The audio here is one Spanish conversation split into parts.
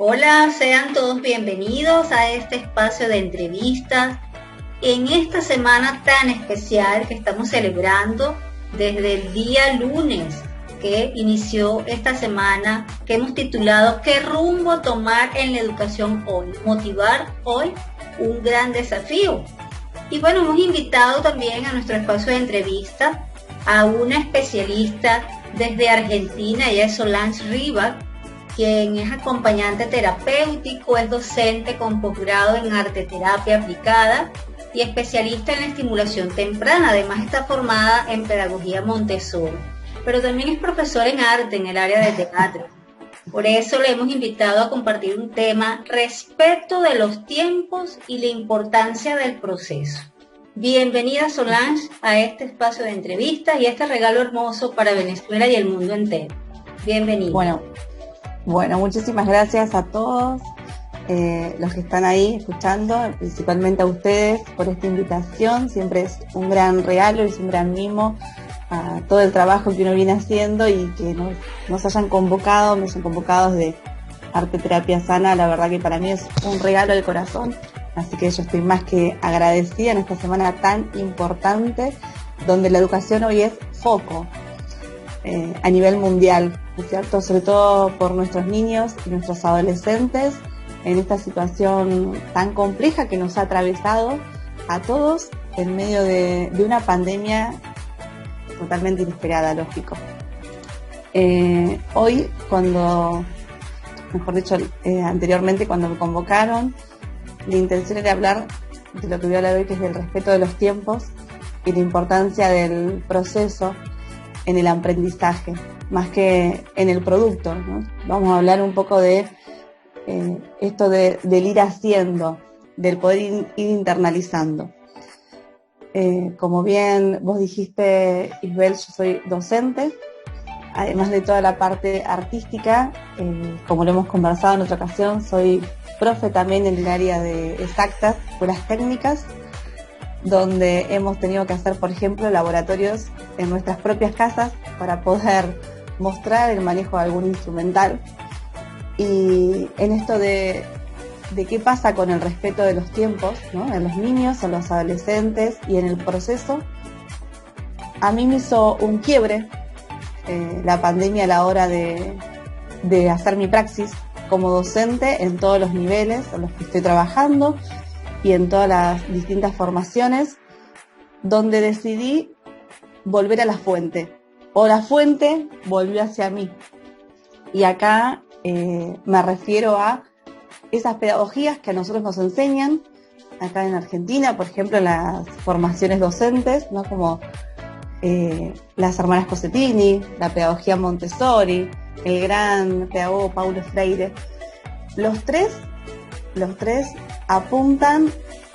Hola, sean todos bienvenidos a este espacio de entrevistas en esta semana tan especial que estamos celebrando desde el día lunes que inició esta semana, que hemos titulado ¿Qué rumbo tomar en la educación hoy? Motivar hoy, un gran desafío. Y bueno, hemos invitado también a nuestro espacio de entrevista a una especialista desde Argentina, ella es Solange Rivas, quien es acompañante terapéutico, es docente con posgrado en arte terapia aplicada y especialista en la estimulación temprana. Además está formada en pedagogía Montessori, pero también es profesora en arte en el área de teatro. Por eso le hemos invitado a compartir un tema respecto de los tiempos y la importancia del proceso. Bienvenida Solange a este espacio de entrevistas y a este regalo hermoso para Venezuela y el mundo entero. Bienvenida. Bueno, muchísimas gracias a todos los que están ahí escuchando, principalmente a ustedes por esta invitación. Siempre es un gran regalo y es un gran mimo a todo el trabajo que uno viene haciendo y que nos hayan convocado, me hayan convocado de Arte Terapia Sana. La verdad que para mí es un regalo del corazón, así que yo estoy más que agradecida en esta semana tan importante donde la educación hoy es foco a nivel mundial, ¿no es cierto? Sobre todo por nuestros niños y nuestros adolescentes en esta situación tan compleja que nos ha atravesado a todos en medio de una pandemia totalmente inesperada, lógico. Hoy, anteriormente cuando me convocaron, la intención era hablar de lo que voy a hablar hoy, que es del respeto de los tiempos y la importancia del proceso en el aprendizaje, más que en el producto, ¿no? Vamos a hablar un poco de esto del ir haciendo, del poder ir internalizando. Como bien vos dijiste, Isabel, yo soy docente, además de toda la parte artística, como lo hemos conversado en otra ocasión, soy profe también en el área de exactas, escuelas técnicas, donde hemos tenido que hacer, por ejemplo, laboratorios en nuestras propias casas para poder mostrar el manejo de algún instrumental. Y en esto de qué pasa con el respeto de los tiempos, ¿no? En los niños, en los adolescentes y en el proceso, a mí me hizo un quiebre la pandemia a la hora de hacer mi praxis como docente en todos los niveles en los que estoy trabajando y en todas las distintas formaciones, donde decidí volver a la fuente, o la fuente volvió hacia mí. Y acá me refiero a esas pedagogías que a nosotros nos enseñan, acá en Argentina, por ejemplo, en las formaciones docentes, ¿no? Como las hermanas Cossettini, la pedagogía Montessori, el gran pedagogo Paulo Freire. Los tres apuntan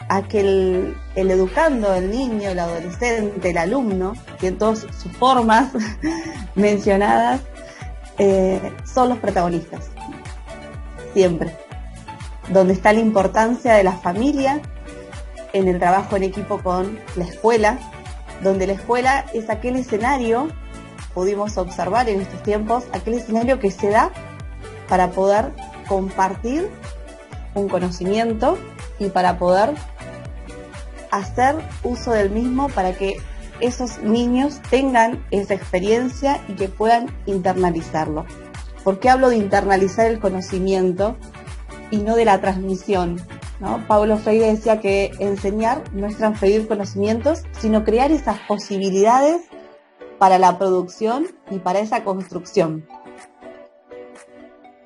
a que el educando, el niño, el adolescente, el alumno, y en todas sus formas mencionadas, son los protagonistas, siempre. Donde está la importancia de la familia, en el trabajo en equipo con la escuela, donde la escuela es aquel escenario, pudimos observar en estos tiempos, aquel escenario que se da para poder compartir un conocimiento y para poder hacer uso del mismo para que esos niños tengan esa experiencia y que puedan internalizarlo. ¿Por qué hablo de internalizar el conocimiento y no de la transmisión, ¿no? Paulo Freire decía que enseñar no es transferir conocimientos, sino crear esas posibilidades para la producción y para esa construcción.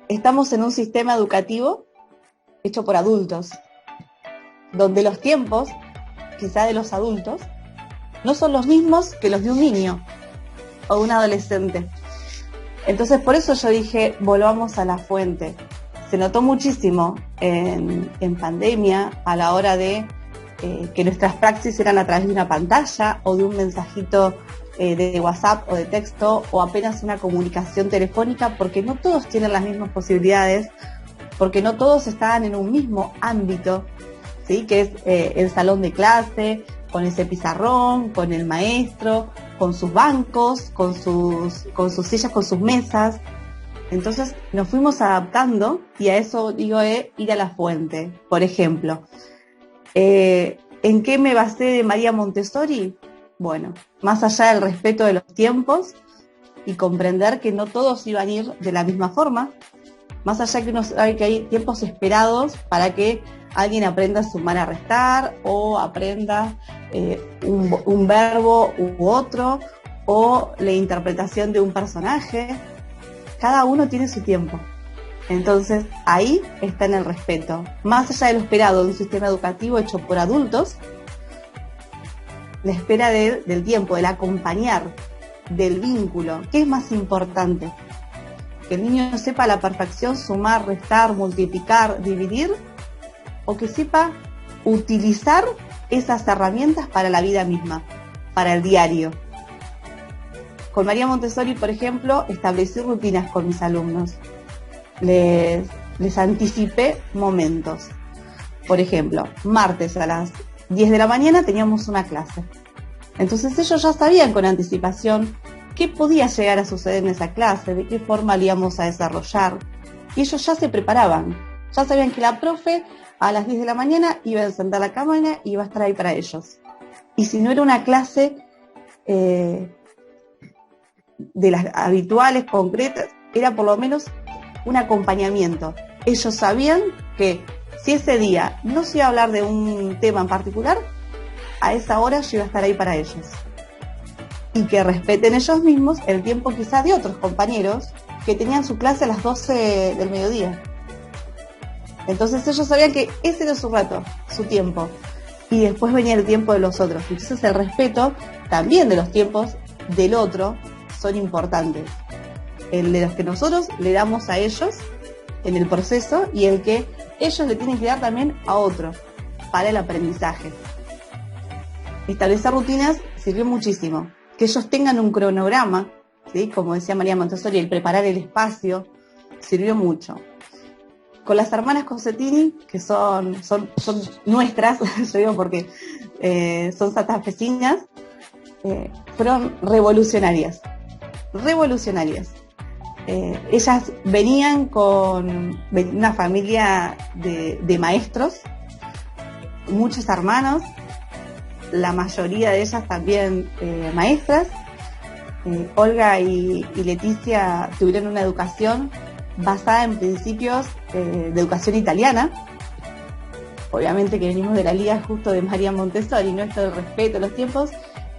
Estamos en un sistema educativo hecho por adultos, donde los tiempos, quizá de los adultos, no son los mismos que los de un niño o un adolescente. Entonces, por eso yo dije, volvamos a la fuente. Se notó muchísimo en pandemia a la hora de que nuestras praxis eran a través de una pantalla o de un mensajito de WhatsApp o de texto o apenas una comunicación telefónica, porque no todos tienen las mismas posibilidades, porque no todos estaban en un mismo ámbito, ¿sí? Que es el salón de clase, con ese pizarrón, con el maestro, con sus bancos, con sus sillas, con sus mesas. Entonces nos fuimos adaptando y a eso digo ir a la fuente. Por ejemplo, ¿en qué me basé de María Montessori? Bueno, más allá del respeto de los tiempos y comprender que no todos iban a ir de la misma forma, más allá que uno sabe que hay tiempos esperados para que alguien aprenda a sumar, a restar, o aprenda un verbo u otro, o la interpretación de un personaje. Cada uno tiene su tiempo. Entonces, ahí está en el respeto. Más allá de lo esperado de un sistema educativo hecho por adultos, la espera del tiempo, del acompañar, del vínculo. ¿Qué es más importante? ¿Que el niño sepa a la perfección sumar, restar, multiplicar, dividir? ¿O que sepa utilizar esas herramientas para la vida misma, para el diario? Con María Montessori, por ejemplo, establecí rutinas con mis alumnos. Les anticipé momentos. Por ejemplo, martes a las 10 de la mañana teníamos una clase. Entonces ellos ya sabían con anticipación qué podía llegar a suceder en esa clase, de qué forma la íbamos a desarrollar. Y ellos ya se preparaban. Ya sabían que la profe a las 10 de la mañana iba a encender la cámara y iba a estar ahí para ellos. Y si no era una clase de las habituales, concretas, era por lo menos un acompañamiento. Ellos sabían que si ese día no se iba a hablar de un tema en particular, a esa hora yo iba a estar ahí para ellos. Y que respeten ellos mismos el tiempo quizás de otros compañeros que tenían su clase a las 12 del mediodía. Entonces ellos sabían que ese era su rato, su tiempo. Y después venía el tiempo de los otros. Entonces el respeto también de los tiempos del otro son importantes. El de los que nosotros le damos a ellos en el proceso y el que ellos le tienen que dar también a otro para el aprendizaje. Establecer rutinas sirvió muchísimo. Que ellos tengan un cronograma, ¿sí? Como decía María Montessori, el preparar el espacio, sirvió mucho. Con las hermanas Cosettini, que son nuestras, yo digo porque son santafesinas, fueron revolucionarias. Ellas venían con una familia de maestros, muchos hermanos, la mayoría de ellas también maestras. Olga y Leticia tuvieron una educación basada en principios de educación italiana. Obviamente que venimos de la liga justo de María Montessori, ¿no? Esto del respeto de los tiempos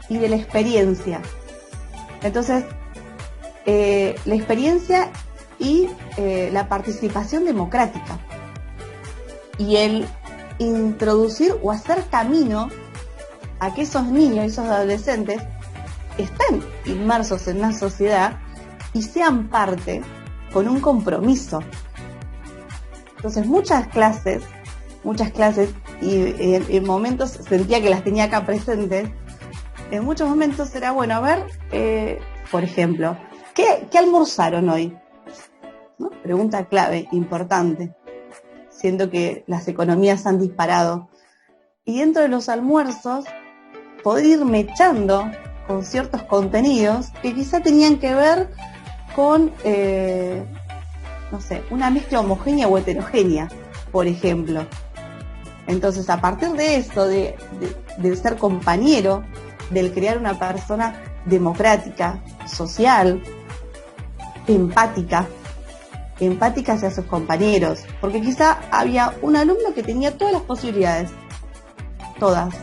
y de la experiencia. Entonces, la experiencia y la participación democrática y el introducir o hacer camino a que esos niños y esos adolescentes estén inmersos en una sociedad y sean parte con un compromiso. Entonces muchas clases y en momentos sentía que las tenía acá presentes. En muchos momentos era bueno, a ver, por ejemplo, ¿qué almorzaron hoy? ¿No? Pregunta clave, importante, siendo que las economías han disparado. Y dentro de los almuerzos, poder ir mechando con ciertos contenidos que quizá tenían que ver con, una mezcla homogénea o heterogénea, por ejemplo. Entonces, a partir de esto, del ser compañero, del crear una persona democrática, social, empática hacia sus compañeros, porque quizá había un alumno que tenía todas las posibilidades, todas,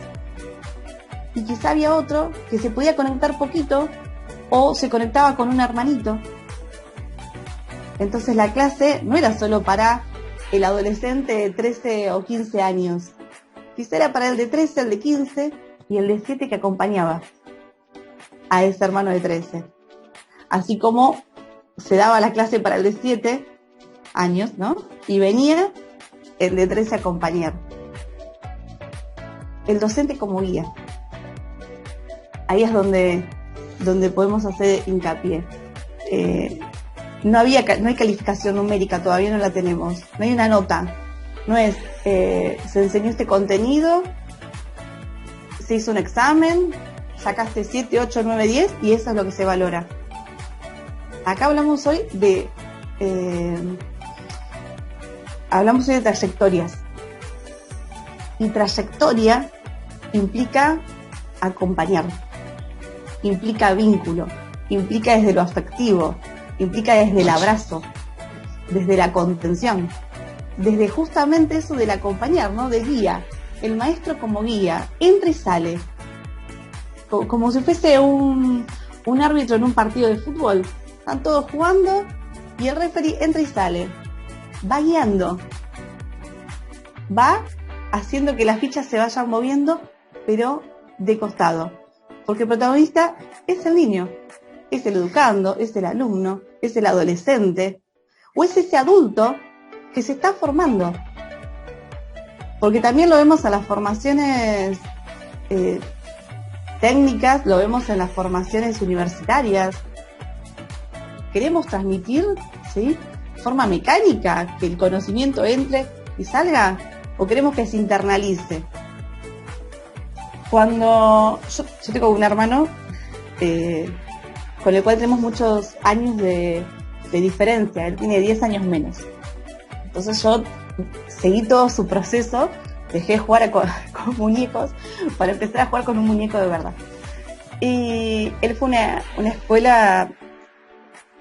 y quizá había otro que se podía conectar poquito o se conectaba con un hermanito. Entonces la clase no era solo para el adolescente de 13 o 15 años, quizá era para el de 13, el de 15 y el de 7 que acompañaba a ese hermano de 13. Así como se daba la clase para el de 7 años, ¿no? Y venía el de 13 a acompañar. El docente como guía. Ahí es donde podemos hacer hincapié. No hay calificación numérica, todavía no la tenemos. No hay una nota. No es, se enseñó este contenido, se hizo un examen, sacaste 7, 8, 9, 10 y eso es lo que se valora. Acá hablamos hoy de hablamos hoy de trayectorias. Y trayectoria implica acompañar, implica vínculo, implica desde lo afectivo, implica desde el abrazo, desde la contención, desde justamente eso del acompañar, ¿no? De guía, el maestro como guía, entra y sale, como si fuese un árbitro en un partido de fútbol. Están todos jugando y el referee entra y sale, va guiando, va haciendo que las fichas se vayan moviendo, pero de costado, porque el protagonista es el niño, es el educando, es el alumno, es el adolescente, o es ese adulto que se está formando. Porque también lo vemos en las formaciones técnicas, lo vemos en las formaciones universitarias. Queremos transmitir, ¿sí?, de forma mecánica, que el conocimiento entre y salga, o queremos que se internalice. Cuando yo tengo un hermano con el cual tenemos muchos años de diferencia, él tiene 10 años menos. Entonces yo seguí todo su proceso, dejé de jugar con muñecos para empezar a jugar con un muñeco de verdad. Y él fue una escuela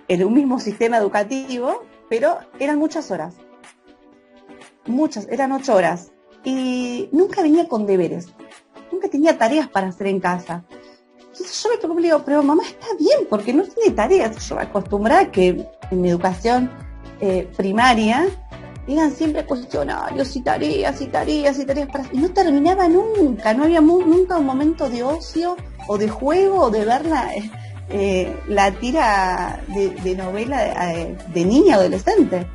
en un mismo sistema educativo, pero eran muchas horas. Eran 8 horas. Y nunca venía con deberes, nunca tenía tareas para hacer en casa. Entonces yo me preocupé y le digo, pero mamá, está bien, porque no tiene tareas. Yo me acostumbré a que en mi educación primaria eran siempre cuestionarios y tareas y no terminaba nunca, no había nunca un momento de ocio o de juego o de ver la tira de novela de niña adolescente.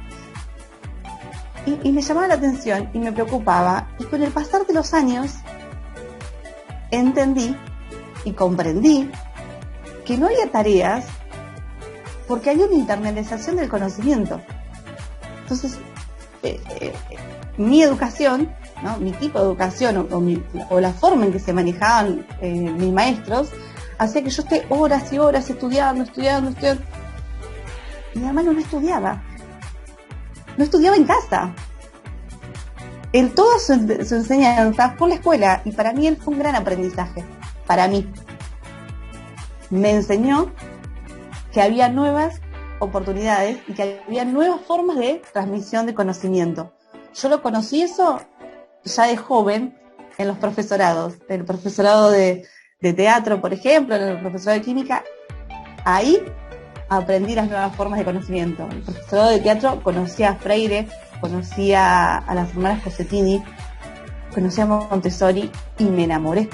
Y me llamaba la atención y me preocupaba, y con el pasar de los años entendí y comprendí que no había tareas porque había una internalización del conocimiento. Entonces, mi educación, ¿no?, mi tipo de educación o la forma en que se manejaban mis maestros hacía que yo esté horas y horas estudiando. Mi hermano no estudiaba en casa. Él toda su enseñanza fue en la escuela, y para mí él fue un gran aprendizaje. Para mí me enseñó que había nuevas oportunidades y que había nuevas formas de transmisión de conocimiento. Yo lo conocí eso ya de joven en los profesorados, en el profesorado de teatro, por ejemplo, en el profesorado de química. Ahí aprendí las nuevas formas de conocimiento. En el profesorado de teatro conocí a Freire, conocí a las hermanas Cossettini, conocí a Montessori y me enamoré.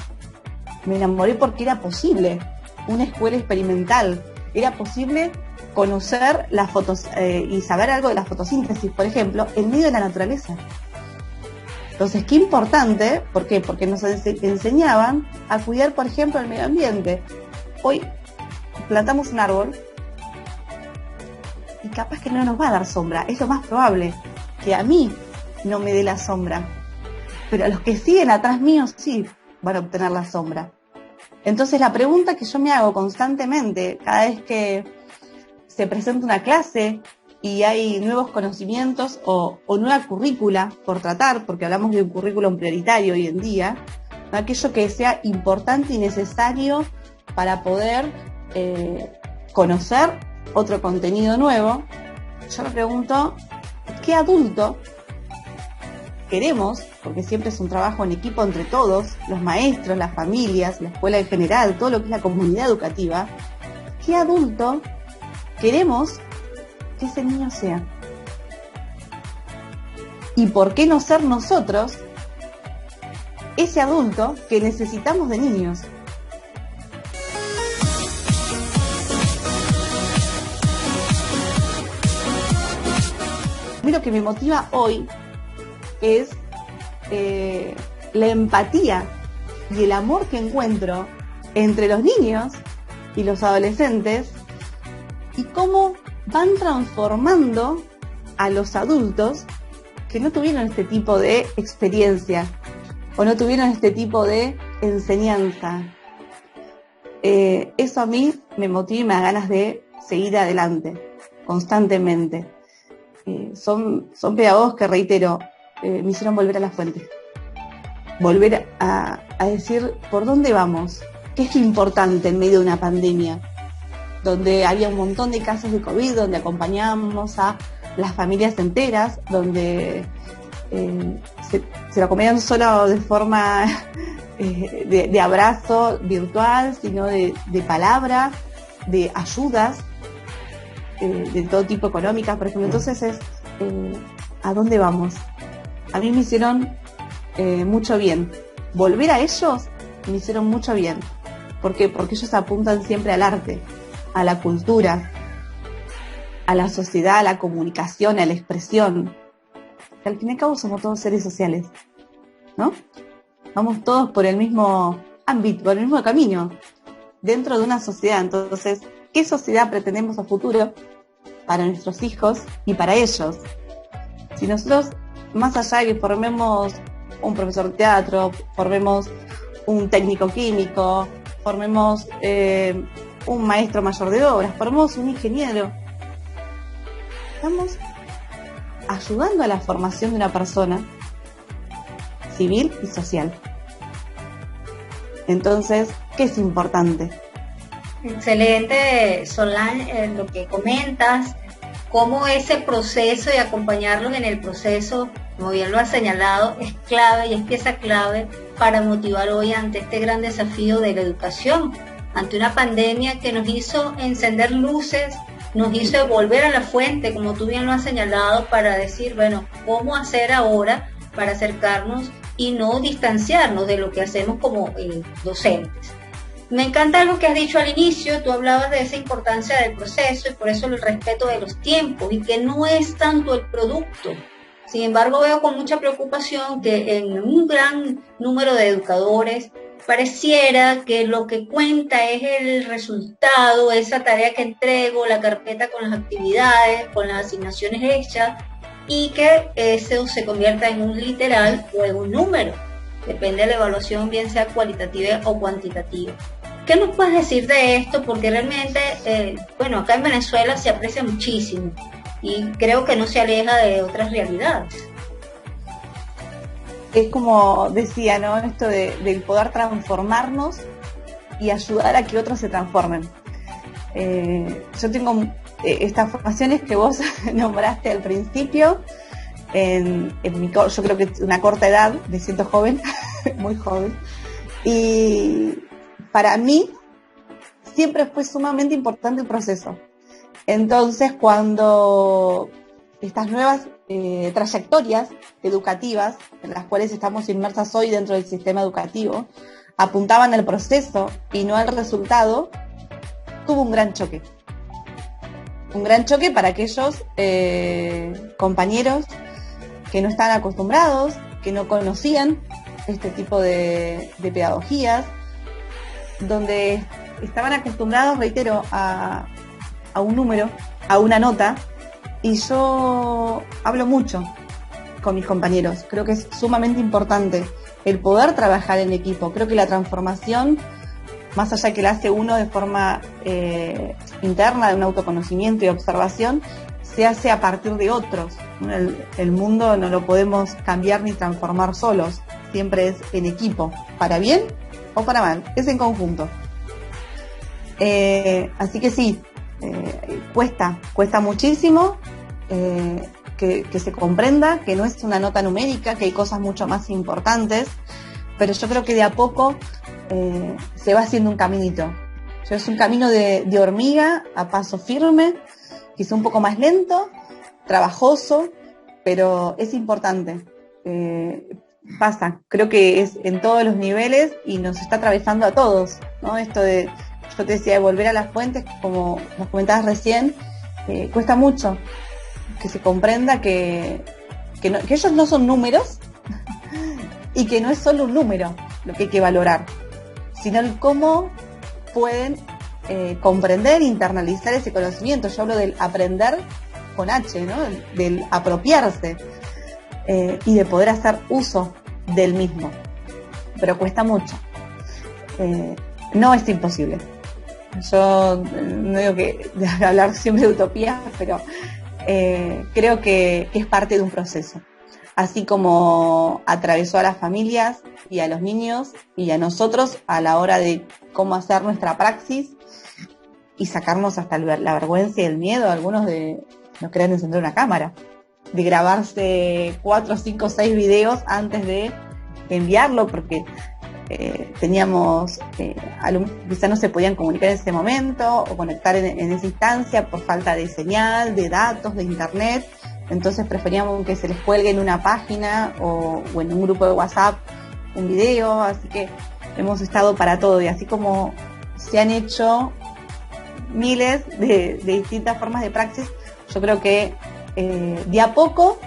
Me enamoré porque era posible una escuela experimental, era posible conocer las fotos y saber algo de la fotosíntesis, por ejemplo, en medio de la naturaleza. Entonces, qué importante, ¿por qué? Porque nos enseñaban a cuidar, por ejemplo, el medio ambiente. Hoy plantamos un árbol y capaz que no nos va a dar sombra, es lo más probable, que a mí no me dé la sombra, pero a los que siguen atrás mío sí van a obtener la sombra. Entonces la pregunta que yo me hago constantemente cada vez que se presenta una clase y hay nuevos conocimientos o nueva currícula por tratar, porque hablamos de un currículum prioritario hoy en día, aquello que sea importante y necesario para poder conocer otro contenido nuevo, yo me pregunto, ¿qué adulto queremos? Porque siempre es un trabajo en equipo entre todos, los maestros, las familias, la escuela en general, todo lo que es la comunidad educativa. ¿Qué adulto queremos que ese niño sea? ¿Y por qué no ser nosotros ese adulto que necesitamos de niños? A mí lo que me motiva hoy es la empatía y el amor que encuentro entre los niños y los adolescentes y cómo van transformando a los adultos que no tuvieron este tipo de experiencia o no tuvieron este tipo de enseñanza. Eso a mí me motiva y me da ganas de seguir adelante constantemente. son pedagogos que, reitero, me hicieron volver a la fuente. Volver a decir por dónde vamos, qué es lo importante en medio de una pandemia, donde había un montón de casos de COVID, donde acompañábamos a las familias enteras, donde se lo comían solo de forma de abrazo virtual, sino de palabras, de ayudas, de todo tipo económicas, por ejemplo. Entonces es, ¿a dónde vamos? A mí me hicieron mucho bien. Volver a ellos me hicieron mucho bien. ¿Por qué? Porque ellos apuntan siempre al arte, a la cultura, a la sociedad, a la comunicación, a la expresión. Que al fin y al cabo somos todos seres sociales, ¿no? Vamos todos por el mismo ámbito, por el mismo camino, dentro de una sociedad. Entonces, ¿qué sociedad pretendemos a futuro para nuestros hijos y para ellos? Si nosotros, más allá de que formemos un profesor de teatro, formemos un técnico químico, formemos un maestro mayor de obras, formemos un ingeniero, estamos ayudando a la formación de una persona civil y social. Entonces, ¿qué es importante? Excelente, Solange, lo que comentas, cómo ese proceso y acompañarlos en el proceso, como bien lo has señalado, es clave y es pieza clave para motivar hoy ante este gran desafío de la educación, ante una pandemia que nos hizo encender luces, nos hizo volver a la fuente, como tú bien lo has señalado, para decir, bueno, ¿cómo hacer ahora para acercarnos y no distanciarnos de lo que hacemos como docentes? Me encanta lo que has dicho al inicio, tú hablabas de esa importancia del proceso y por eso el respeto de los tiempos y que no es tanto el producto. Sin embargo, veo con mucha preocupación que en un gran número de educadores pareciera que lo que cuenta es el resultado, esa tarea que entrego, la carpeta con las actividades, con las asignaciones hechas, y que eso se convierta en un literal o en un número. Depende de la evaluación, bien sea cualitativa o cuantitativa. ¿Qué nos puedes decir de esto? Porque realmente, acá en Venezuela se aprecia muchísimo y creo que no se aleja de otras realidades. Es como decía, ¿no? Esto de poder transformarnos y ayudar a que otros se transformen. Yo tengo estas formaciones que vos nombraste al principio, yo creo que es una corta edad, me siento joven, muy joven, y para mí siempre fue sumamente importante el proceso. Entonces, cuando estas nuevas trayectorias educativas en las cuales estamos inmersas hoy dentro del sistema educativo apuntaban al proceso y no al resultado, tuvo un gran choque. Un gran choque para aquellos compañeros que no estaban acostumbrados, que no conocían este tipo de pedagogías, donde estaban acostumbrados, reitero, a un número, a una nota, y yo hablo mucho con mis compañeros. Creo que es sumamente importante el poder trabajar en equipo. Creo que la transformación, más allá que la hace uno de forma interna, de un autoconocimiento y observación, se hace a partir de otros. El mundo no lo podemos cambiar ni transformar solos, siempre es en equipo, para bien o para mal, es en conjunto. Así que sí, cuesta muchísimo que se comprenda que no es una nota numérica, que hay cosas mucho más importantes, pero yo creo que de a poco se va haciendo un caminito. Es un camino de hormiga a paso firme, quizá un poco más lento, trabajoso, pero es importante. Pasa, creo que es en todos los niveles y nos está atravesando a todos, ¿no? Esto de, yo te decía, de volver a las fuentes, como nos comentabas recién, cuesta mucho que se comprenda que ellos no son números y que no es solo un número lo que hay que valorar, sino el cómo pueden comprender e internalizar ese conocimiento. Yo hablo del aprender con H, ¿no? Del apropiarse y de poder hacer uso del mismo. Pero cuesta mucho. No es imposible. Yo no digo que de hablar siempre de utopías, pero creo que es parte de un proceso. Así como atravesó a las familias y a los niños y a nosotros a la hora de cómo hacer nuestra praxis y sacarnos hasta la vergüenza y el miedo, algunos de no querer encender una cámara, de grabarse 4, 5, 6 videos antes de enviarlo, porque teníamos alumnos que quizás no se podían comunicar en ese momento o conectar en esa instancia por falta de señal, de datos, de internet. Entonces preferíamos que se les cuelgue en una página o en un grupo de WhatsApp un video, así que hemos estado para todo, y así como se han hecho miles de distintas formas de praxis, yo creo que de a poco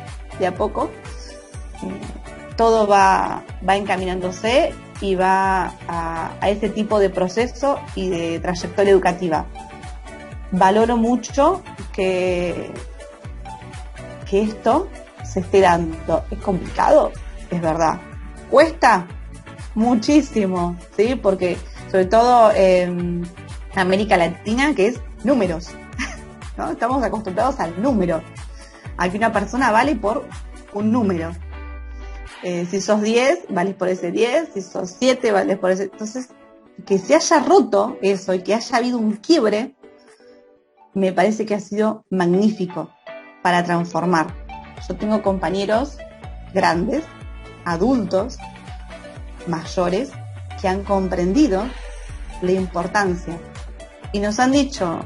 todo va encaminándose y va a ese tipo de proceso y de trayectoria educativa. Valoro mucho que esto se esté dando. Es complicado, es verdad. Cuesta muchísimo, ¿sí? Porque sobre todo en América Latina, que es números, ¿no? Estamos acostumbrados al número. Aquí una persona vale por un número. Si sos 10, vales por ese 10. Si sos 7, vales por ese. Entonces, que se haya roto eso y que haya habido un quiebre, me parece que ha sido magnífico para transformar. Yo tengo compañeros grandes, adultos, mayores, que han comprendido la importancia y nos han dicho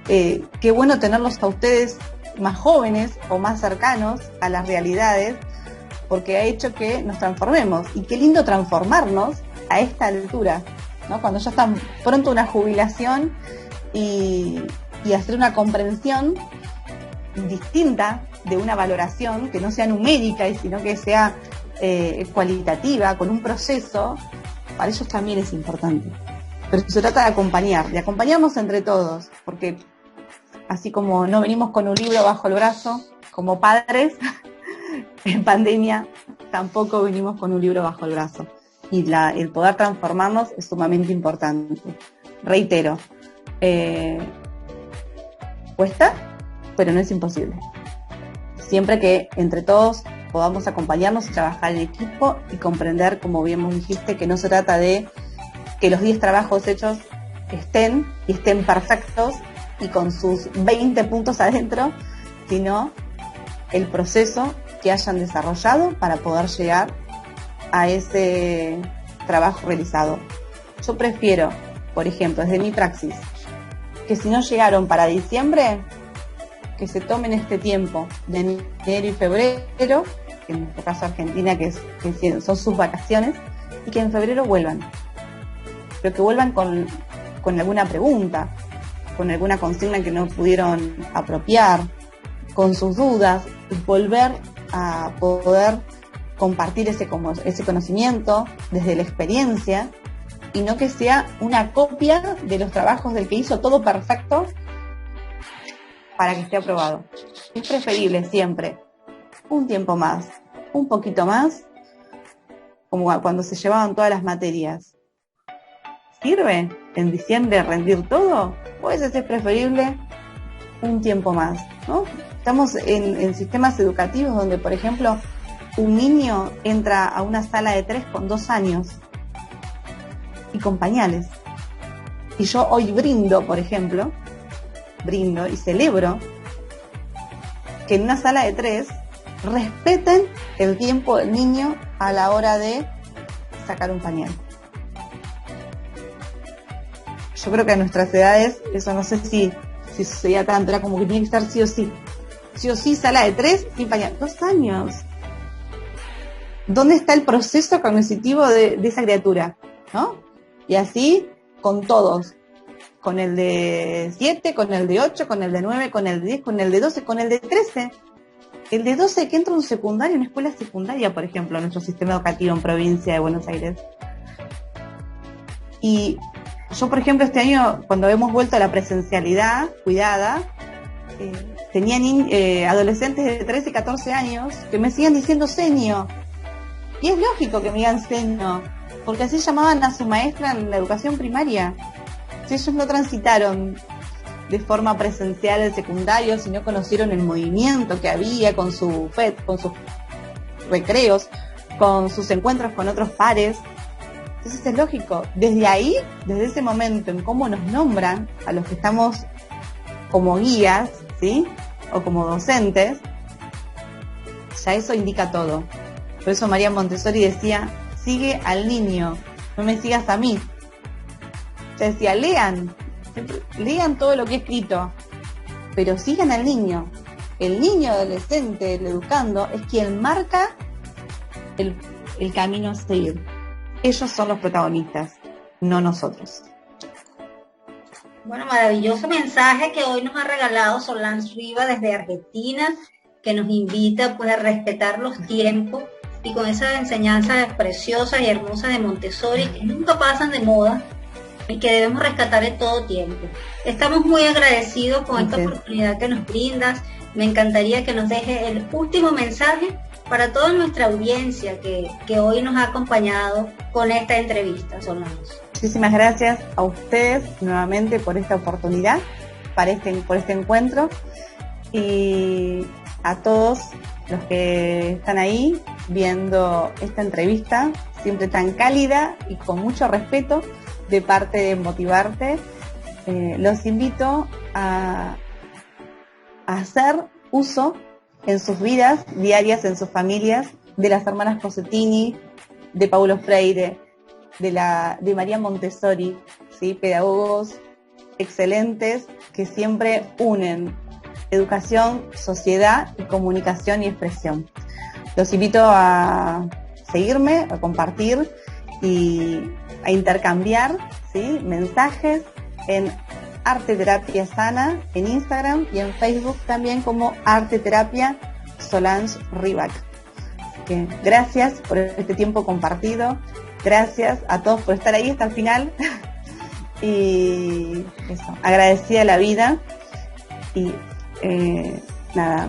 qué bueno tenerlos a ustedes más jóvenes o más cercanos a las realidades, porque ha hecho que nos transformemos, y qué lindo transformarnos a esta altura, ¿no? Cuando ya está pronto una jubilación y hacer una comprensión distinta de una valoración que no sea numérica, sino que sea cualitativa, con un proceso, para ellos también es importante. Pero se trata de acompañarnos entre todos, porque así como no venimos con un libro bajo el brazo, como padres, en pandemia tampoco venimos con un libro bajo el brazo. Y el poder transformarnos es sumamente importante. Reitero, cuesta, pero no es imposible. Siempre que entre todos podamos acompañarnos y trabajar en equipo y comprender, como bien dijiste, que no se trata de que los 10 trabajos hechos estén perfectos y con sus 20 puntos adentro, sino el proceso que hayan desarrollado para poder llegar a ese trabajo realizado. Yo prefiero, por ejemplo, desde mi praxis, que si no llegaron para diciembre, que se tomen este tiempo de enero y febrero, que en nuestro caso Argentina, que son sus vacaciones, y que en febrero vuelvan. Pero que vuelvan con alguna pregunta, con alguna consigna que no pudieron apropiar, con sus dudas, y volver a poder compartir ese conocimiento desde la experiencia, y no que sea una copia de los trabajos del que hizo todo perfecto para que esté aprobado. Es preferible siempre un tiempo más, un poquito más, como cuando se llevaban todas las materias. ¿Sirve en diciembre rendir todo? O es preferible un tiempo más, ¿no? Estamos en sistemas educativos donde, por ejemplo, un niño entra a una sala de 3 con 2 años y con pañales. Y yo hoy brindo, por ejemplo, y celebro que en una sala de 3 respeten el tiempo del niño a la hora de sacar un pañal. Yo creo que a nuestras edades, eso no sé si sucedía tanto, era como que tiene que estar sí o sí, sala de 3 sin pañal. 2 años. ¿Dónde está el proceso cognitivo de esa criatura? ¿No? Y así con todos. Con el de 7, con el de 8, con el de 9, con el de 10, con el de 12, con el de 13. El de 12 que entra a un secundario, una escuela secundaria, por ejemplo, en nuestro sistema educativo en provincia de Buenos Aires. Y yo, por ejemplo, este año, cuando hemos vuelto a la presencialidad cuidada, tenía adolescentes de 13 y 14 años que me siguen diciendo seño. Y es lógico que me digan seño, porque así llamaban a su maestra en la educación primaria. Si ellos no transitaron de forma presencial el secundario, sino conocieron el movimiento que había con su FED, con sus recreos, con sus encuentros con otros pares. Entonces es lógico, desde ahí, desde ese momento en cómo nos nombran a los que estamos como guías, ¿sí? O como docentes, ya eso indica todo. Por eso María Montessori decía, sigue al niño, no me sigas a mí. Ella decía, lean todo lo que he escrito, pero sigan al niño. El niño adolescente, el educando, es quien marca el camino a seguir. Ellos son los protagonistas, no nosotros. Bueno, maravilloso mensaje que hoy nos ha regalado Solange Rivas desde Argentina, que nos invita pues a respetar los tiempos y con esas enseñanzas preciosas y hermosas de Montessori que nunca pasan de moda y que debemos rescatar en todo tiempo. Estamos muy agradecidos con esta oportunidad que nos brindas. Me encantaría que nos dejes el último mensaje para toda nuestra audiencia que hoy nos ha acompañado con esta entrevista, Solange. Muchísimas gracias a ustedes nuevamente por esta oportunidad, por este encuentro, y a todos los que están ahí viendo esta entrevista, siempre tan cálida y con mucho respeto de parte de Motivarte. Los invito a hacer uso en sus vidas diarias, en sus familias, de las hermanas Cossettini, de Paulo Freire, de María Montessori, ¿sí? Pedagogos excelentes que siempre unen educación, sociedad y comunicación y expresión. Los invito a seguirme, a compartir y a intercambiar, ¿sí? Mensajes en Arte Terapia Sana en Instagram y en Facebook también como Arte Terapia Solange Rivas. Gracias por este tiempo compartido, gracias a todos por estar ahí hasta el final y eso, agradecida a la vida y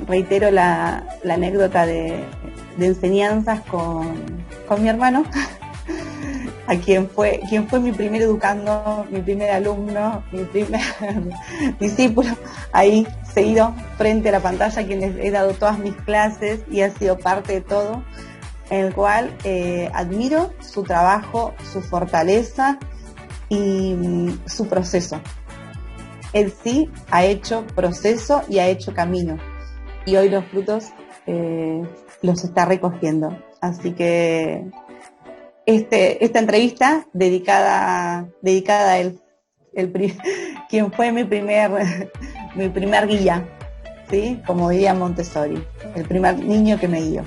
reitero la anécdota de enseñanzas con mi hermano, a quien fue mi primer educando, mi primer alumno, mi primer discípulo, ahí seguido frente a la pantalla, a quien les he dado todas mis clases y ha sido parte de todo, en el cual admiro su trabajo, su fortaleza y su proceso. Él sí ha hecho proceso y ha hecho camino, y hoy los frutos los está recogiendo. Así que esta entrevista dedicada a él, quien fue mi primer guía, ¿sí? Como diría Montessori, el primer niño que me guió.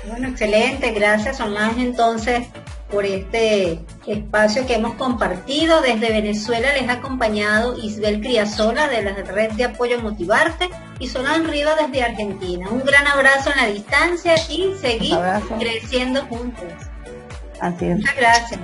Bueno, excelente, gracias Solange entonces por este espacio que hemos compartido. Desde Venezuela les ha acompañado Isabel Criasola de la Red de Apoyo Motivarte y Solange Rivas desde Argentina. Un gran abrazo en la distancia y seguir creciendo juntos. Así es. Muchas gracias.